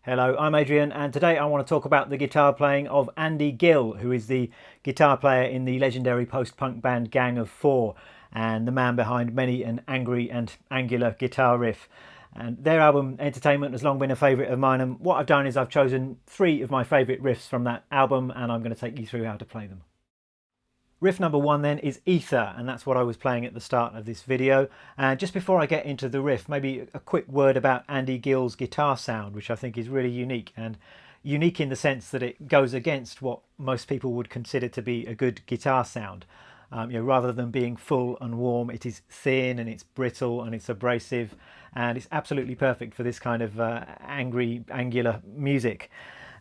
Hello, I'm Adrian, and today I want to talk about the guitar playing of Andy Gill, who is the guitar player in the legendary post-punk band Gang of Four and the man behind many an angry and angular guitar riff. And their album Entertainment has long been a favourite of mine, and what I've done is I've chosen 3 of my favourite riffs from that album, and I'm going to take you through how to play them. Riff number 1 then is Ether, and that's what I was playing at the start of this video. And just before I get into the riff, maybe a quick word about Andy Gill's guitar sound, which I think is really unique, and unique in the sense that it goes against what most people would consider to be a good guitar sound. Rather than being full and warm, it is thin and it's brittle and it's abrasive, and it's absolutely perfect for this kind of angry, angular music.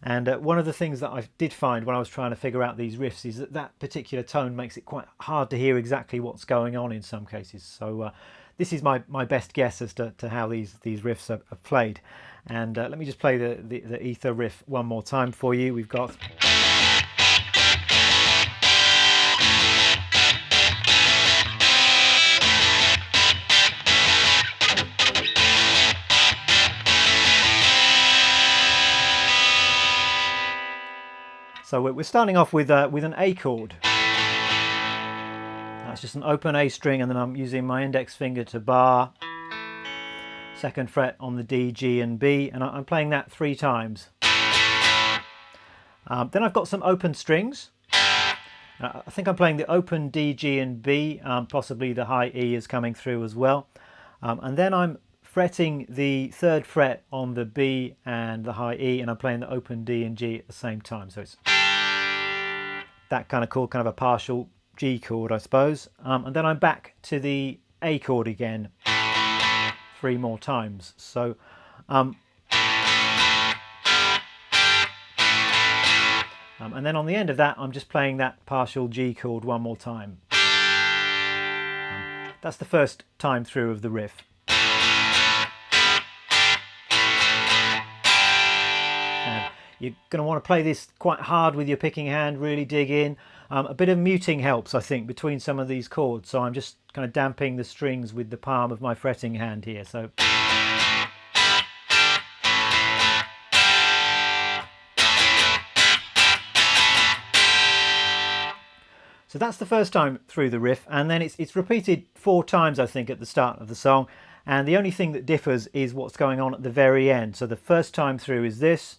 And one of the things that I did find when I was trying to figure out these riffs is that that particular tone makes it quite hard to hear exactly what's going on in some cases. So this is my best guess as to how these riffs are played. And let me just play the Ether riff one more time for you. We've got... So we're starting off with an A chord. That's just an open A string, and then I'm using my index finger to bar, 2nd fret on the D, G and B, and I'm playing that 3 times. Then I've got some open strings. I think I'm playing the open D, G and B, possibly the high E is coming through as well. And then I'm fretting the 3rd fret on the B and the high E, and I'm playing the open D and G at the same time. So it's that kind of chord, kind of a partial G chord, I suppose. And then I'm back to the A chord again 3 more times. So and then on the end of that, I'm just playing that partial G chord 1 more time. That's the first time through of the riff. You're going to want to play this quite hard with your picking hand, really dig in. A bit of muting helps, I think, between some of these chords. So I'm just kind of damping the strings with the palm of my fretting hand here. So that's the first time through the riff, and then it's repeated 4 times, I think, at the start of the song. And the only thing that differs is what's going on at the very end. So the first time through is this.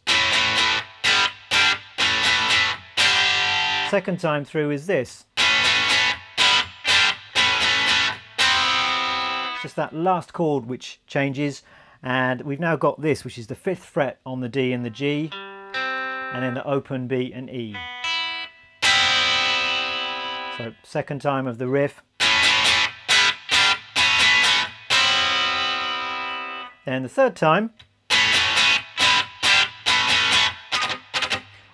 2nd time through is this. It's just that last chord which changes, and we've now got this, which is the 5th fret on the D and the G, and then the open B and E. So 2nd time of the riff. Then the 3rd time,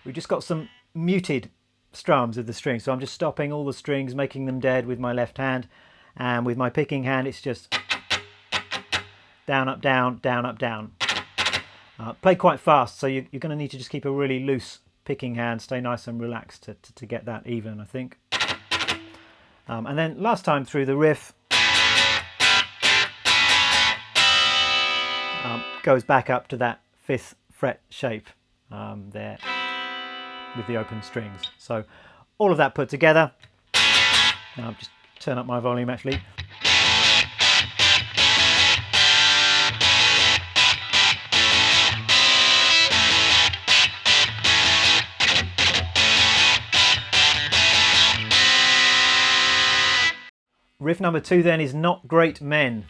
we've just got some muted strums of the strings, so I'm just stopping all the strings, making them dead with my left hand, and with my picking hand it's just down, up, down, down, up, down. Play quite fast, so you're going to need to just keep a really loose picking hand, stay nice and relaxed to get that even, I think. And then last time through the riff goes back up to that 5th fret shape there with the open strings. So all of that put together. Now I'll just turn up my volume actually. Riff number 2 then is Not Great Men.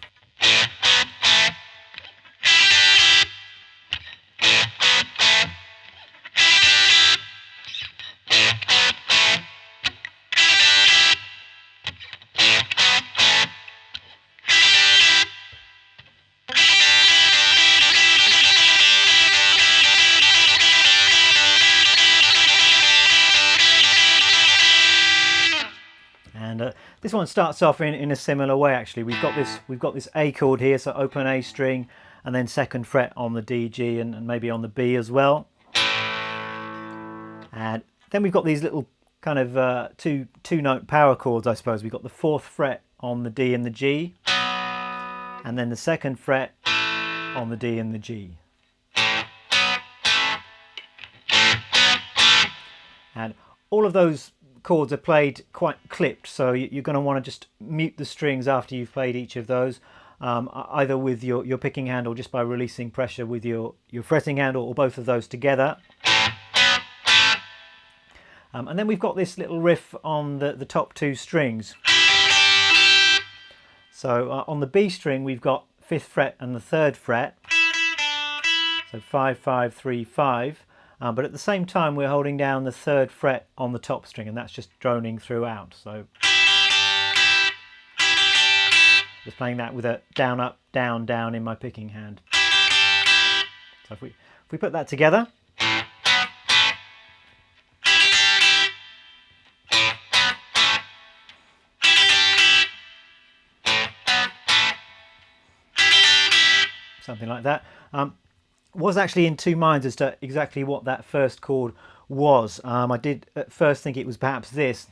And this one starts off in a similar way actually. We've got this A chord here, so open A string, and then 2nd fret on the D, G, and maybe on the B as well. And then we've got these little kind of two note power chords, I suppose. We've got the 4th fret on the D and the G, and then the 2nd fret on the D and the G. And all of those chords are played quite clipped, so you're going to want to just mute the strings after you've played each of those, either with your picking hand or just by releasing pressure with your fretting hand, or both of those together. And then we've got this little riff on the top two strings. So on the B string we've got 5th fret and the 3rd fret, so 5, 5, 3, 5, but at the same time we're holding down the 3rd fret on the top string, and that's just droning throughout. So just playing that with a down, up, down, down in my picking hand. So if we put that together. Something like that. Was actually in two minds as to exactly what that first chord was. I did at first think it was perhaps this,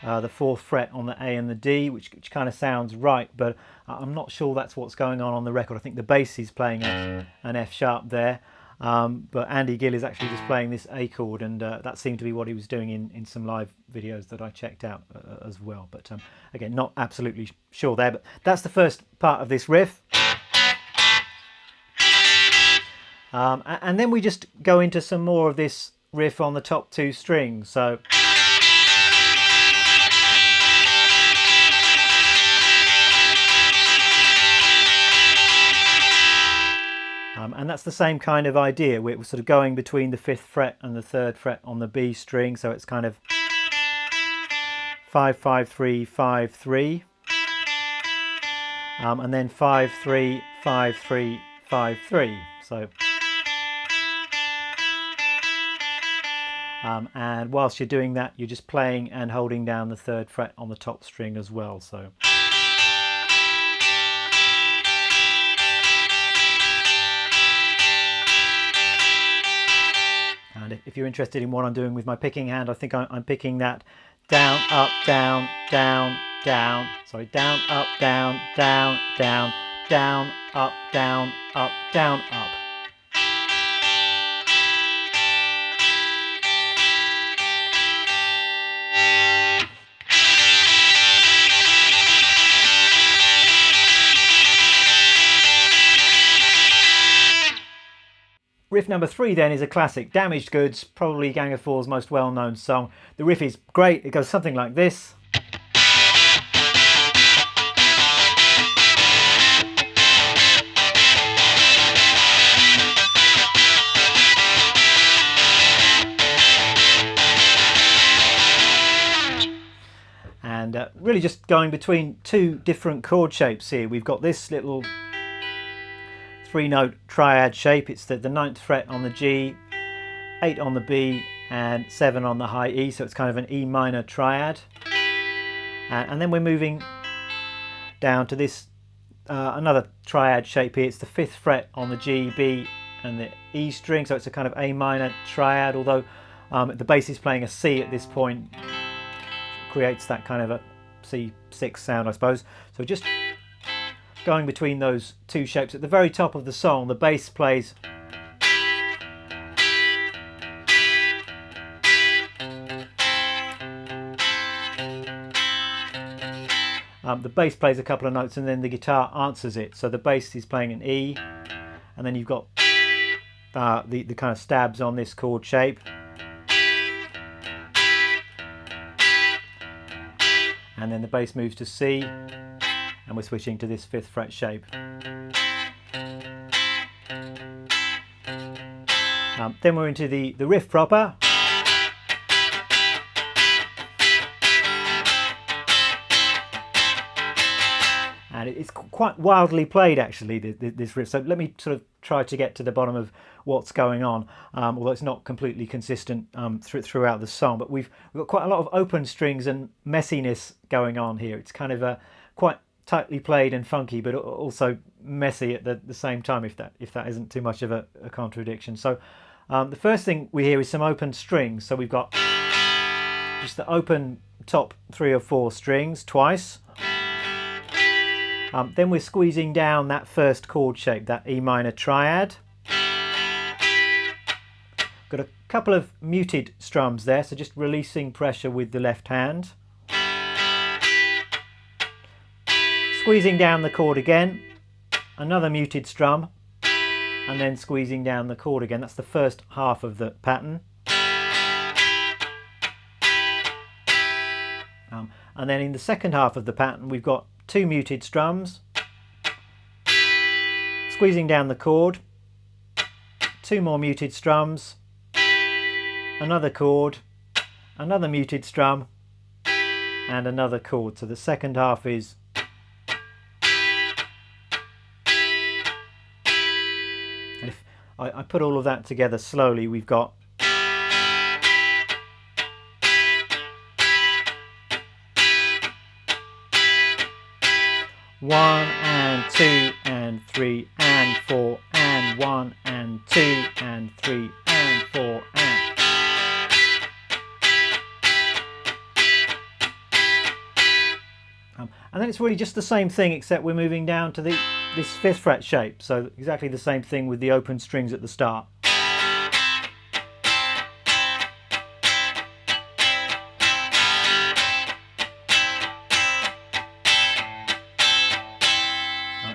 the 4th fret on the A and the D, which kind of sounds right, but I'm not sure that's what's going on the record. I think the bass is playing an F sharp there, but Andy Gill is actually just playing this A chord, and that seemed to be what he was doing in some live videos that I checked out as well. But again, not absolutely sure there, but that's the first part of this riff. And then we just go into some more of this riff on the top two strings. So and that's the same kind of idea. We're sort of going between the 5th fret and the 3rd fret on the B string, so it's kind of 5, 5, 3, 5, 3, and then 5, 3, 5, 3, 5, 3. So and whilst you're doing that, you're just playing and holding down the 3rd fret on the top string as well. So and if you're interested in what I'm doing with my picking hand, I think I'm picking that down, up, down, down, down. Sorry, down, up, down, down, down, down, up, down, up, down, up. Riff number 3 then is a classic, Damaged Goods, probably Gang of Four's most well-known song. The riff is great, it goes something like this. And really just going between two different chord shapes here. We've got this little 3-note triad shape. It's the 9th fret on the G, 8 on the B, and 7 on the high E, so it's kind of an E minor triad. And then we're moving down to this another triad shape here. It's the 5th fret on the G, B, and the E string, so it's a kind of A minor triad, although the bass is playing a C at this point. Creates that kind of a C6 sound, I suppose. So just going between those two shapes. At the very top of the song, the bass plays a couple of notes, and then the guitar answers it. So the bass is playing an E, and then you've got the kind of stabs on this chord shape. And then the bass moves to C, and we're switching to this 5th fret shape. Then we're into the riff proper. And it's quite wildly played actually, this riff. So let me sort of try to get to the bottom of what's going on, although it's not completely consistent throughout the song. But we've got quite a lot of open strings and messiness going on here. It's kind of quite tightly played and funky, but also messy at the same time, if that isn't too much of a contradiction. So the first thing we hear is some open strings. So we've got just the open top 3 or 4 strings twice. Then we're squeezing down that first chord shape, that E minor triad. Got a couple of muted strums there, so just releasing pressure with the left hand. Squeezing down the chord again, another muted strum, and then squeezing down the chord again. That's the first half of the pattern. And then in the second half of the pattern we've got 2 muted strums, squeezing down the chord, 2 more muted strums, another chord, another muted strum, and another chord. So the second half is and if I put all of that together slowly, we've got one and 2 and 3 and 4 and 1 and 2 and 3 and 4 and then it's really just the same thing, except we're moving down to this 5th fret shape, so exactly the same thing with the open strings at the start.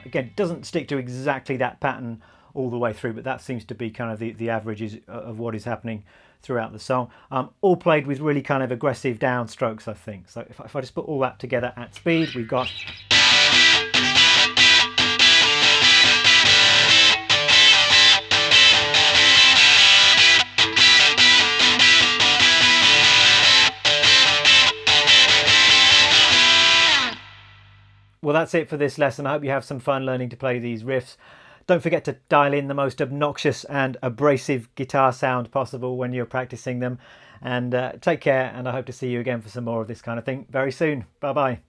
Again, it doesn't stick to exactly that pattern all the way through, but that seems to be kind of the averages of what is happening throughout the song. All played with really kind of aggressive downstrokes, I think. So if I just put all that together at speed, we've got... Well, that's it for this lesson. I hope you have some fun learning to play these riffs. Don't forget to dial in the most obnoxious and abrasive guitar sound possible when you're practicing them. And take care, and I hope to see you again for some more of this kind of thing very soon. Bye-bye.